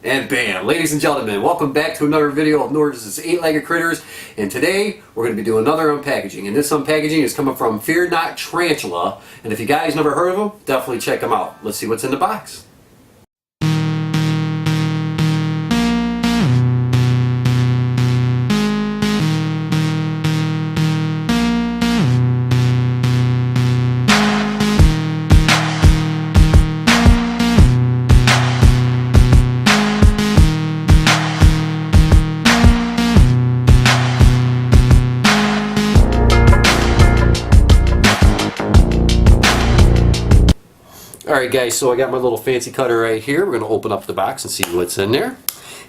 And bam! Ladies and gentlemen, welcome back to another video of Norris' 8-legged critters. And today, we're going to be doing another unpackaging. And this unpackaging is coming from Fear Not Tarantula. And if you guys never heard of them, definitely check them out. Let's see what's in the box. Alright guys, so I got my little fancy cutter right here. We're going to open up the box and see what's in there.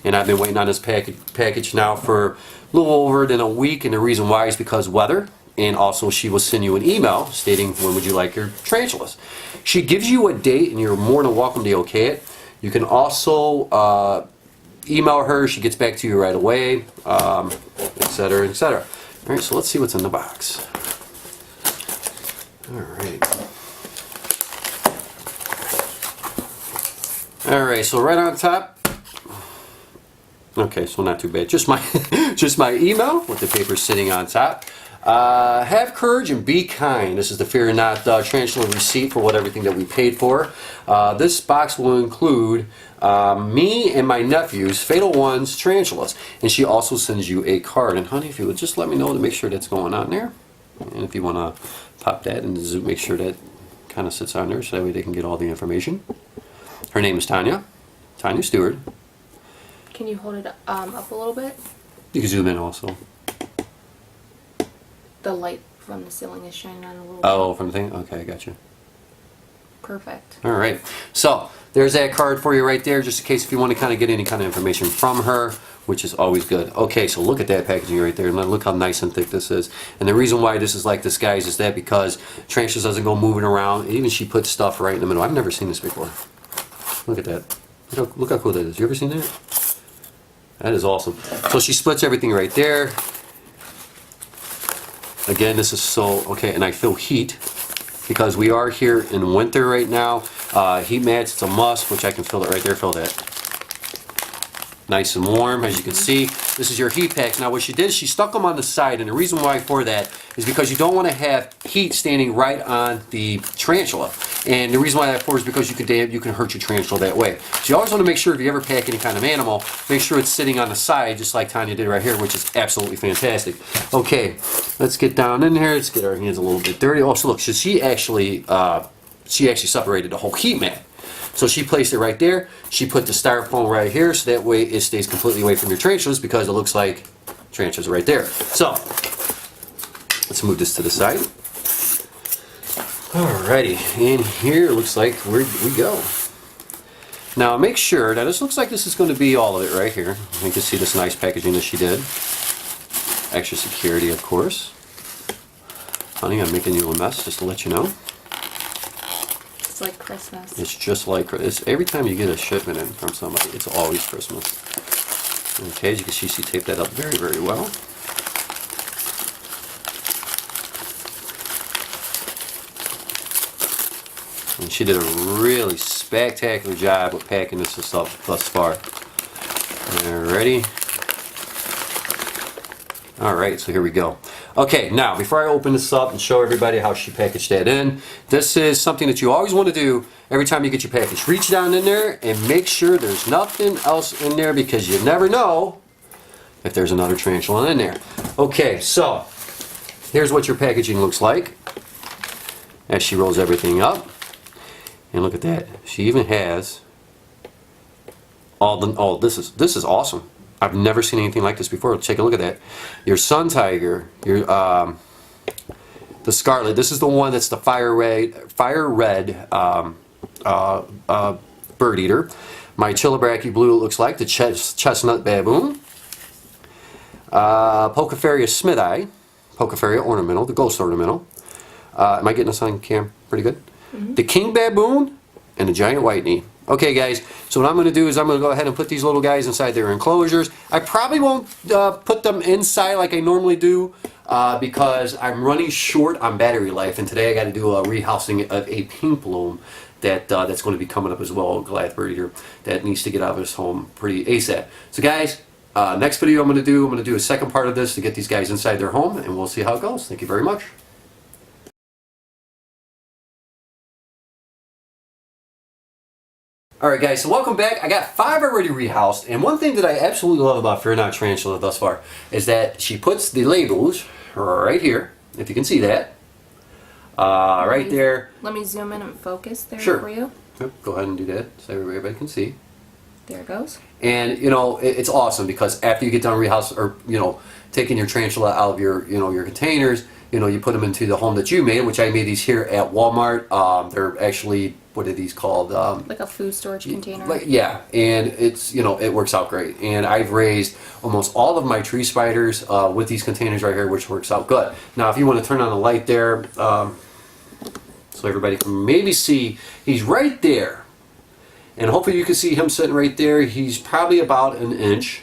And I've been waiting on this package now for a little over than a week, and the reason why is because weather, and also she will send you an email stating when would you like your tarantulas. She gives you a date and you're more than welcome to okay it. You can also email her, she gets back to you right away, etc, etc. Alright, so let's see what's in the box. Alright. Alright, so right on top, okay, so not too bad, just my just my email with the paper sitting on top. Have courage and be kind. This is the Fear Not Tarantula receipt for everything that we paid for. This box will include me and my nephew's Fatal Ones tarantulas, and she also sends you a card. And honey, if you would just let me know to make sure that's going on there, and if you want to pop that and zoom, make sure that kind of sits on there so that way they can get all the information. Her name is Tanya. Tanya Stewart. Can you hold it up a little bit? You can zoom in also. The light from the ceiling is shining on a little bit. Oh, from the thing? Okay, I got you. Perfect. Alright. So, there's that card for you right there, just in case if you want to kind of get any kind of information from her, which is always good. Okay, so look at that packaging right there, and look how nice and thick this is. And the reason why this is like this, guys, is that because tarantulas doesn't go moving around. Even she puts stuff right in the middle. I've never seen this before. Look at that. Look how cool that is. You ever seen that? That is awesome. So she splits everything right there. Again, this is so, okay, and I feel heat because we are here in winter right now. Heat mats, it's a must, which I can feel it right there. Feel that. Nice and warm, as you can see. This is your heat packs. Now what she did is she stuck them on the side, and the reason why for that is because you don't want to have heat standing right on the tarantula. And the reason why that for is because you can hurt your tarantula that way. So you always want to make sure if you ever pack any kind of animal, make sure it's sitting on the side, just like Tanya did right here, which is absolutely fantastic. Okay, let's get down in here. Let's get our hands a little bit dirty. Oh, so look, so she actually separated the whole heat mat. So she placed it right there. She put the styrofoam right here, so that way it stays completely away from your tarantulas because it looks like tarantulas right there. So let's move this to the side. Alrighty, and here it looks like we go. Now make sure that this looks like this is going to be all of it right here. You can see this nice packaging that she did. Extra security, of course. Honey, I'm making you a mess just to let you know. It's like Christmas. It's just like it's every time you get a shipment in from somebody, it's always Christmas. Okay, as you can see, she taped that up very, very well. And she did a really spectacular job with packing this up thus far. Alrighty. Alright, so here we go. Okay, now before I open this up and show everybody how she packaged that in, this is something that you always want to do every time you get your package. Reach down in there and make sure there's nothing else in there because you never know if there's another tarantula in there. Okay, so here's what your packaging looks like as she rolls everything up. And look at that. She even has this is awesome. I've never seen anything like this before. Take a look at that. Your sun tiger, your the scarlet. This is the one that's the fire red bird eater. My Chilabraki blue, it looks like the chestnut baboon. Pocoferia smithii, Pocoferia ornamental, the ghost ornamental. Am I getting this on cam pretty good? Mm-hmm. The king baboon and the giant white knee. Okay guys, so what I'm going to do is I'm going to go ahead and put these little guys inside their enclosures. I probably won't put them inside like I normally do because I'm running short on battery life, and today I got to do a rehousing of a pink bloom that's going to be coming up as well. Gladbird here that needs to get out of his home pretty ASAP. So guys, next video I'm going to do a second part of this to get these guys inside their home, and we'll see how it goes. Thank you very much. Alright guys, so welcome back. I got 5 already rehoused, and one thing that I absolutely love about Fear Not Tarantula thus far is that she puts the labels right here, if you can see that. Right there. Let me zoom in and focus there Sure. for you. Yep, go ahead and do that so everybody can see. There it goes. And you know, it's awesome because after you get done rehouse, or you know, taking your tarantula out of your, you know, your containers, you know, you put them into the home that you made, which I made these here at Walmart. They're actually, what are these called? Like a food storage container. Like, yeah, and it's, you know, it works out great. And I've raised almost all of my tree spiders with these containers right here, which works out good. Now, if you want to turn on the light there, so everybody can maybe see, he's right there. And hopefully you can see him sitting right there. He's probably about an inch.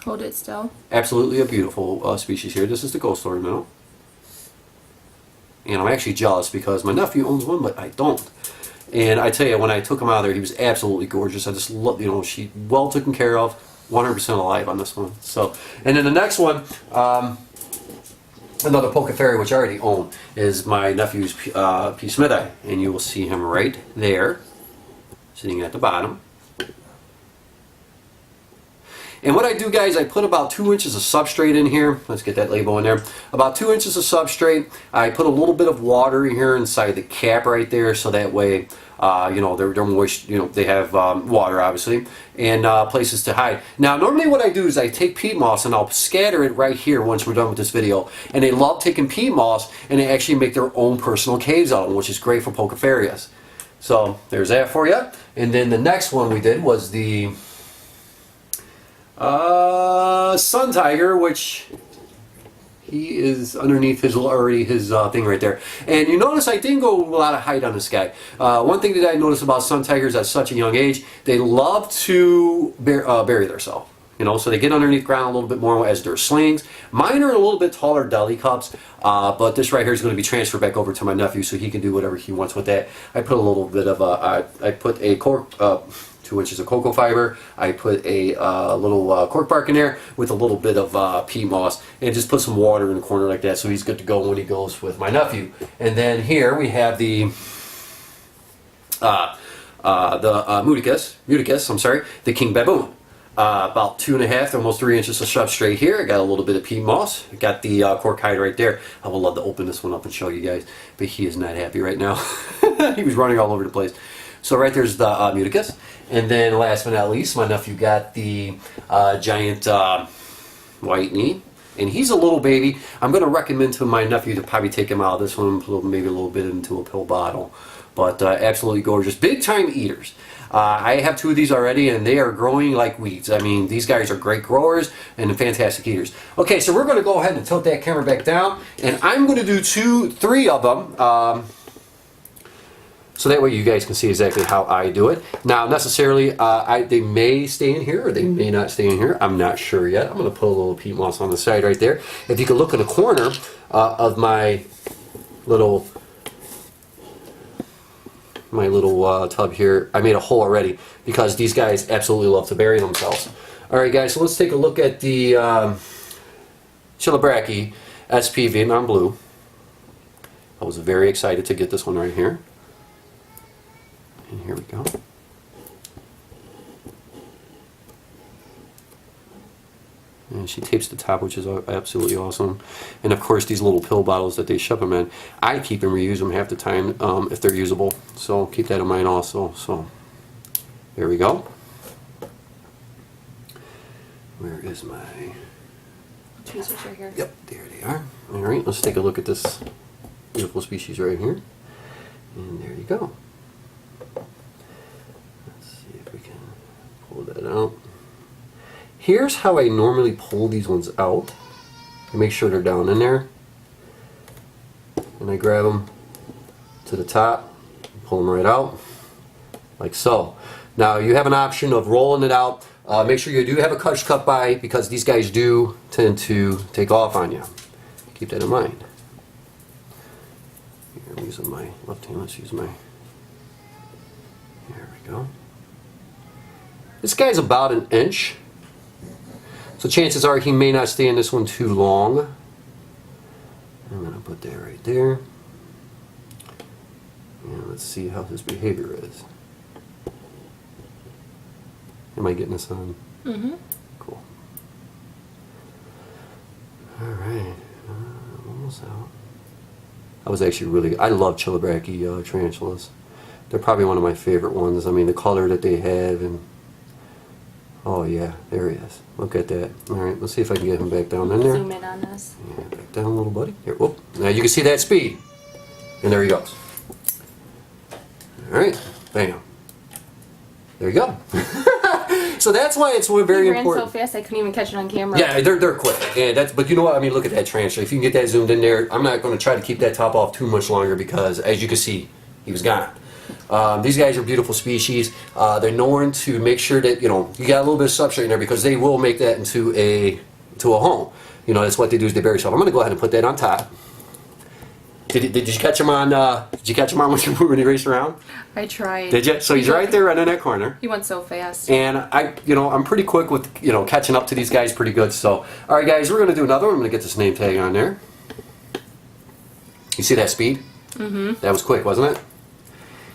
Hold it still. Absolutely a beautiful species here. This is the ghost story minnow. And I'm actually jealous because my nephew owns one, but I don't. And I tell you, when I took him out of there, he was absolutely gorgeous. I just love, you know, she well taken care of, 100% alive on this one. So, and then the next one, another poker fairy, which I already own, is my nephew's P. Smith-eye. And you will see him right there, sitting at the bottom. And what I do, guys, I put about 2 inches of substrate in here. Let's get that label in there. About 2 inches of substrate. I put a little bit of water in here inside the cap right there, so that way, you know, they're moist. You know, they have water, obviously, and places to hide. Now, normally what I do is I take peat moss and I'll scatter it right here once we're done with this video. And they love taking peat moss and they actually make their own personal caves out of them, which is great for Pocafarias. So there's that for you. And then the next one we did was the sun tiger, which he is underneath his thing right there. And you notice I didn't go a lot of height on this guy. One thing that I noticed about sun tigers at such a young age, they love to bury themselves. You know, so they get underneath ground a little bit more as their slings. Mine are a little bit taller deli cups, but this right here is going to be transferred back over to my nephew so he can do whatever he wants with that. I put a little bit of I put a cork, 2 inches of cocoa fiber. I put a little cork bark in there with a little bit of peat moss, and just put some water in the corner like that so he's good to go when he goes with my nephew. And then here we have the Muticus, I'm sorry, the King Baboon. About 2.5 to almost 3 inches of substrate here. I got a little bit of peat moss. I got the cork hide right there. I would love to open this one up and show you guys, but he is not happy right now. He was running all over the place. So right there's the Muticus. And then last but not least, my nephew got the giant white knee. And he's a little baby. I'm going to recommend to my nephew to probably take him out of this one, maybe a little bit into a pill bottle. But absolutely gorgeous. Big time eaters. I have 2 of these already, and they are growing like weeds. I mean, these guys are great growers and fantastic eaters. Okay, so we're going to go ahead and tilt that camera back down, and I'm going to do 3 of them. So that way you guys can see exactly how I do it. Now, necessarily, they may stay in here or they may not stay in here. I'm not sure yet. I'm going to put a little peat moss on the side right there. If you can look in the corner of my little tub here, I made a hole already because these guys absolutely love to bury themselves. Alright guys, so let's take a look at the Chilabraki SP Vietnam Blue. I was very excited to get this one right here. And here we go. And she tapes the top, which is absolutely awesome. And of course, these little pill bottles that they ship them in, I keep and reuse them half the time if they're usable. So keep that in mind also. So there we go. Where is my Tweezers right here. Yep, there they are. All right, let's take a look at this beautiful species right here. And there you go. Let's see if we can pull that out. Here's how I normally pull these ones out. I make sure they're down in there. And I grab them to the top, pull them right out, like so. Now you have an option of rolling it out. Make sure you do have a cush cut by, because these guys do tend to take off on you. Keep that in mind. Here, I'm using my left hand. Let's use my we go. This guy's about an inch. So chances are he may not stay in this one too long. I'm going to put that right there. And let's see how his behavior is. Am I getting this on? Mm-hmm. Cool. Alright. Almost out. I was actually I love Chilibraki tarantulas. They're probably one of my favorite ones. I mean, the color that they have and... Oh yeah, there he is. Look at that. Alright, let's see if I can get him back down in there. Zoom in on this. Yeah, back down, little buddy. Here, whoop. Now you can see that speed. And there he goes. Alright, bam. There you go. So that's why it's very He ran important. so fast I couldn't even catch it on camera. Yeah, they're quick. And but you know what? I mean, look at that tarantula. If you can get that zoomed in there, I'm not going to try to keep that top off too much longer because, as you can see, he was gone. These guys are beautiful species. They're known to make sure that you got a little bit of substrate in there because they will make that into a home. That's what they do is they bury stuff. I'm going to go ahead and put that on top. Did you catch him on? Did you catch him on when he raced around? I tried. Did you? So he's right there, right in that corner. He went so fast. And I'm pretty quick with catching up to these guys pretty good. So, all right, guys, we're gonna do another one. I'm gonna get this name tag on there. You see that speed? Mm-hmm. That was quick, wasn't it?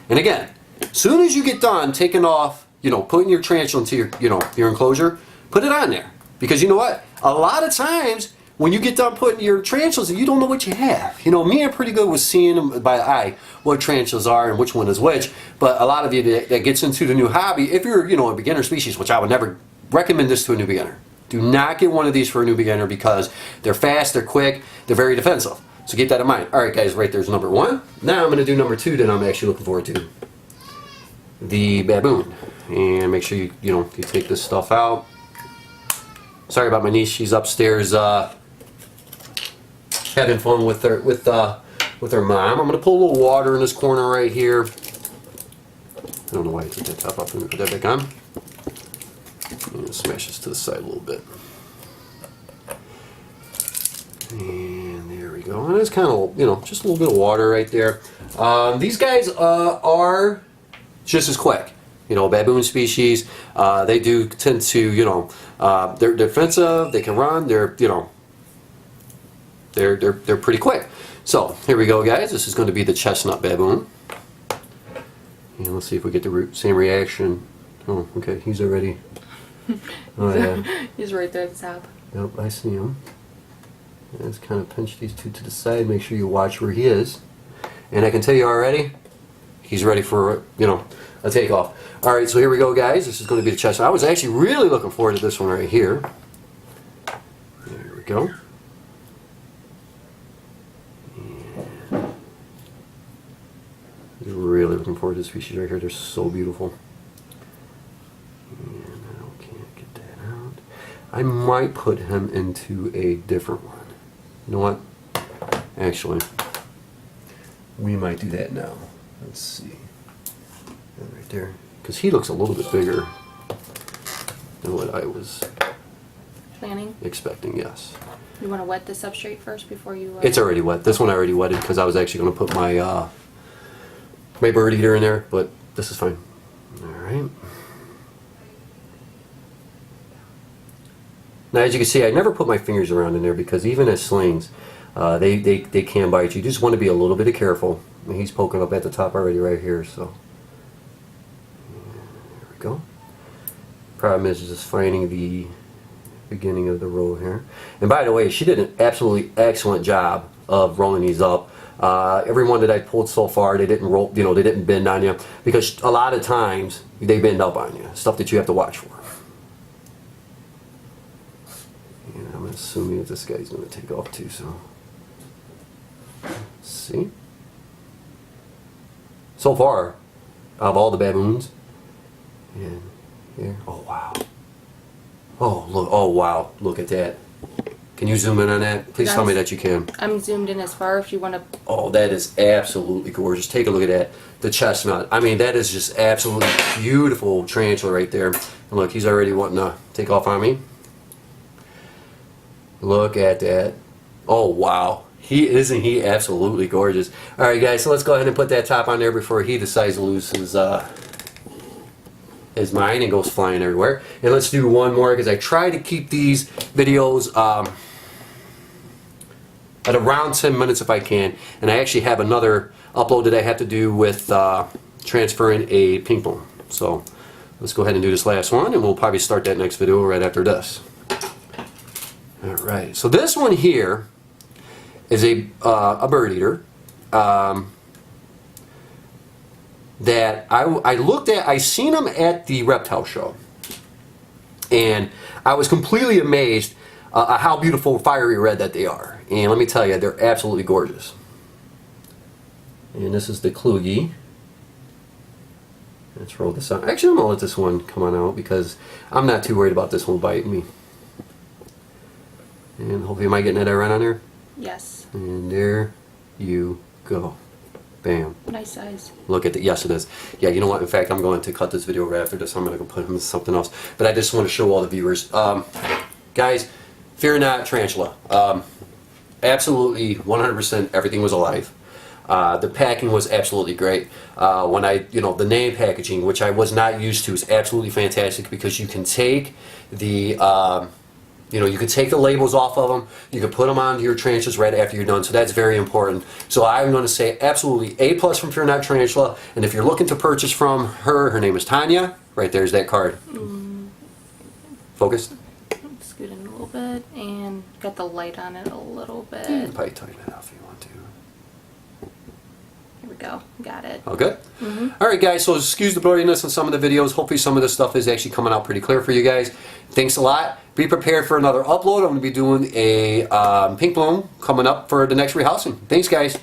And again, soon as you get done taking off, putting your tarantula into your enclosure, put it on there because you know what? A lot of times, when you get done putting your tarantulas, you don't know what you have. Me, I'm pretty good with seeing them by eye, what tarantulas are and which one is which. But a lot of you that gets into the new hobby, if you're, a beginner species, which I would never recommend this to a new beginner. Do not get one of these for a new beginner because they're fast, they're quick, they're very defensive. So keep that in mind. All right, guys, right there's number one. Now I'm going to do number two that I'm actually looking forward to. The Baboon. And make sure you take this stuff out. Sorry about my niece. She's upstairs having fun with her mom. I'm gonna pull a little water in this corner right here. I don't know why I took that top off. I'm gonna put that back on. And smash this to the side a little bit. And there we go. And it's kind of just a little bit of water right there. These guys are just as quick. Baboon species. They do tend to they're defensive. They can run. They're pretty quick. So here we go, guys. This is going to be the chestnut baboon. And let's see if we get the same reaction. Oh, okay. He's already. Oh yeah. He's right there at the top. Yep, I see him. Let's kind of pinch these two to the side. Make sure you watch where he is. And I can tell you already, he's ready for a takeoff. All right, so here we go, guys. This is going to be the chestnut. I was actually really looking forward to this one right here. There we go. Really looking forward to this species right here. They're so beautiful. And I can't get that out. I might put him into a different one. You know what? Actually, we might do that now. Let's see. Right there. Because he looks a little bit bigger than what I was Planning? expecting, yes. You want to wet the substrate first before you... It's already wet. This one I already wetted because I was actually going to put my my bird eater in there, but this is fine. Alright. Now as you can see, I never put my fingers around in there because even as slings, they can bite you. You just want to be a little bit careful. And he's poking up at the top already right here, so. There we go. Problem is just finding the beginning of the row here. And by the way, she did an absolutely excellent job of rolling these up. Every one that I pulled so far, they didn't roll, they didn't bend on you because a lot of times they bend up on you. Stuff that you have to watch for. And I'm assuming that this guy's going to take off too. So, let's see. So far, of all the baboons, and here, oh wow, oh look, oh wow, look at that. Can you zoom in on that? Please tell me that you can. I'm zoomed in as far if you want to... Oh, that is absolutely gorgeous. Take a look at that. The chestnut. I mean, that is just absolutely beautiful tarantula right there. And look, he's already wanting to take off on me. Look at that. Oh, wow. Isn't he absolutely gorgeous? All right, guys, so let's go ahead and put that top on there before he decides to lose is mine and goes flying everywhere. And let's do one more because I try to keep these videos at around 10 minutes if I can. And I actually have another upload that I have to do with transferring a pink balloon. So let's go ahead and do this last one, and we'll probably start that next video right after this. Alright, so this one here is a bird eater that I looked at. I seen them at the reptile show, and I was completely amazed at how beautiful fiery red that they are. And let me tell you, they're absolutely gorgeous. And this is the Kluge. Let's roll this out. Actually, I'm gonna let this one come on out because I'm not too worried about this one biting me. And hopefully, am I getting that right on there? Yes. And there you go. Bam. Nice size. Look at the, yes it is. Yeah, you know what, in fact I'm going to cut this video right after this. I'm going to go put him in something else. But I just want to show all the viewers. Guys, Fear Not Tarantula. Absolutely 100% everything was alive. The packing was absolutely great. When the name packaging, which I was not used to, is absolutely fantastic because you can take the you can take the labels off of them. You can put them onto your tarantulas right after you're done. So that's very important. So I'm going to say absolutely A+ from Fear Not Tarantula. And if you're looking to purchase from her, her name is Tanya. Right there's that card. Focused. Scoot in a little bit and got the light on it a little bit. You can probably tighten it up if you want to. Here we go. Got it. All good? Alright guys, so excuse the blurriness on some of the videos. Hopefully some of this stuff is actually coming out pretty clear for you guys. Thanks a lot. Be prepared for another upload. I'm going to be doing a pink balloon coming up for the next rehousing. Thanks guys.